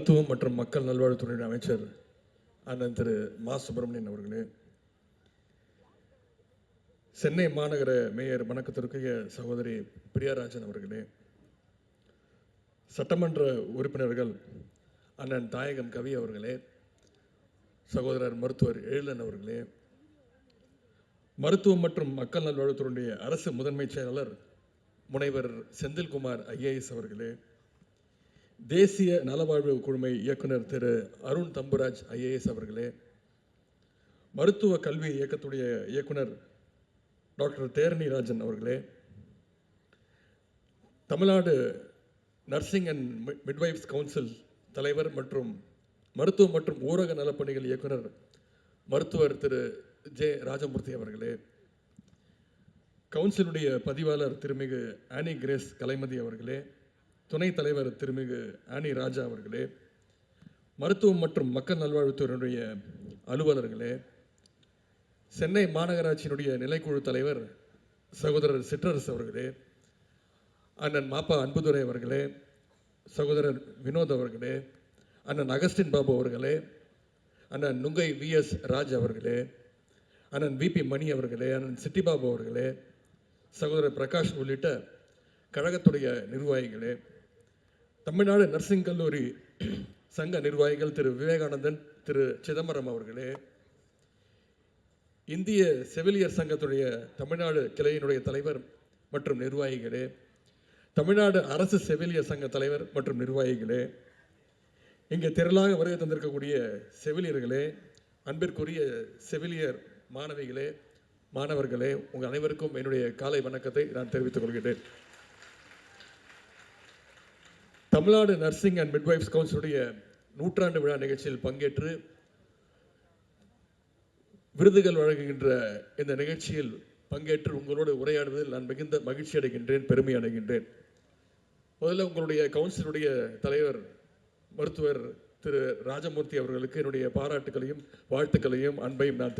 மருத்துவம் மற்றும் மக்கள் நல்வாழ்வுத்துறை அமைச்சர் அண்ணன் திரு மா சுப்பிரமணியன் அவர்களே, சென்னை மாநகர மேயர் வணக்கத்திற்குரிய சகோதரி பிரியாராஜன் அவர்களே, சட்டமன்ற உறுப்பினர்கள் அண்ணன் தாயகம் கவி அவர்களே, சகோதரர் மருத்துவர் எழிலன் அவர்களே, மருத்துவம் மற்றும் மக்கள் நல்வாழ்வுத்துறையுடைய அரசு முதன்மை செயலாளர் முனைவர் செந்தில்குமார் ஐஏஎஸ் அவர்களே, தேசிய நலவாழ்வு குழுமை இயக்குனர் திரு அருண் தம்புராஜ் ஐஏஎஸ் அவர்களே, மருத்துவ கல்வி இயக்கத்துடைய இயக்குனர் டாக்டர் தேரணி ராஜன் அவர்களே, Tamil Nadu nursing and midwives council தலைவர் மற்றும் மருத்துவம் மற்றும் ஊரக நலப்பணிகள் இயக்குனர் மருத்துவர் திரு ஜே ராஜமூர்த்தி அவர்களே, கவுன்சிலுடைய பதிவாளர் திருமிகு ஆனி கிரேஸ் கலைமதி அவர்களே, துணைத் தலைவர் திருமிகு ஆனி ராஜா அவர்களே, மருத்துவம் மற்றும் மக்கள் நல்வாழ்வுத்துறையினுடைய அலுவலர்களே, சென்னை மாநகராட்சியினுடைய நிலைக்குழு தலைவர் சகோதரர் சிற்றரசு அவர்களே, அண்ணன் மாப்பா அன்புதுரை அவர்களே, சகோதரர் வினோத் அவர்களே, அண்ணன் அகஸ்டின் பாபு அவர்களே, அண்ணன் நுங்கை விஎஸ் ராஜ் அவர்களே, அண்ணன் விபி மணி அவர்களே, அண்ணன் சிட்டிபாபு அவர்களே, சகோதரர் பிரகாஷ் உள்ளிட்ட கழகத்துடைய நிர்வாகிகளே, தமிழ்நாடு நர்சிங் கல்லூரி சங்க நிர்வாகிகள் திரு விவேகானந்தன், திரு சிதம்பரம் அவர்களே, இந்திய செவிலியர் சங்கத்துடைய தமிழ்நாடு கிளையினுடைய தலைவர் மற்றும் நிர்வாகிகளே, தமிழ்நாடு அரசு செவிலியர் சங்க தலைவர் மற்றும் நிர்வாகிகளே, இங்கே திரளாக வருகை தந்திருக்கக்கூடிய செவிலியர்களே, அன்பிற்குரிய செவிலியர் மாணவிகளே, மாணவர்களே, உங்கள் அனைவருக்கும் என்னுடைய காலை வணக்கத்தை நான் தெரிவித்துக் கொள்கிறேன். தமிழ்நாடு நர்சிங் அண்ட் மிட்வைஃப்ஸ் கவுன்சிலுடைய நூற்றாண்டு விழா நிகழ்ச்சியில் பங்கேற்று விருதுகள் வழங்குகின்ற இந்த நிகழ்ச்சியில் பங்கேற்று உங்களோடு உரையாடுவதில் நான் மிகுந்த மகிழ்ச்சி அடைகின்றேன், பெருமை அடைகின்றேன். முதல்ல உங்களுடைய கவுன்சிலுடைய தலைவர் மருத்துவர் திரு ராஜமூர்த்தி அவர்களுக்கு என்னுடைய பாராட்டுகளையும் வாழ்த்துக்களையும் அன்பையும் நான்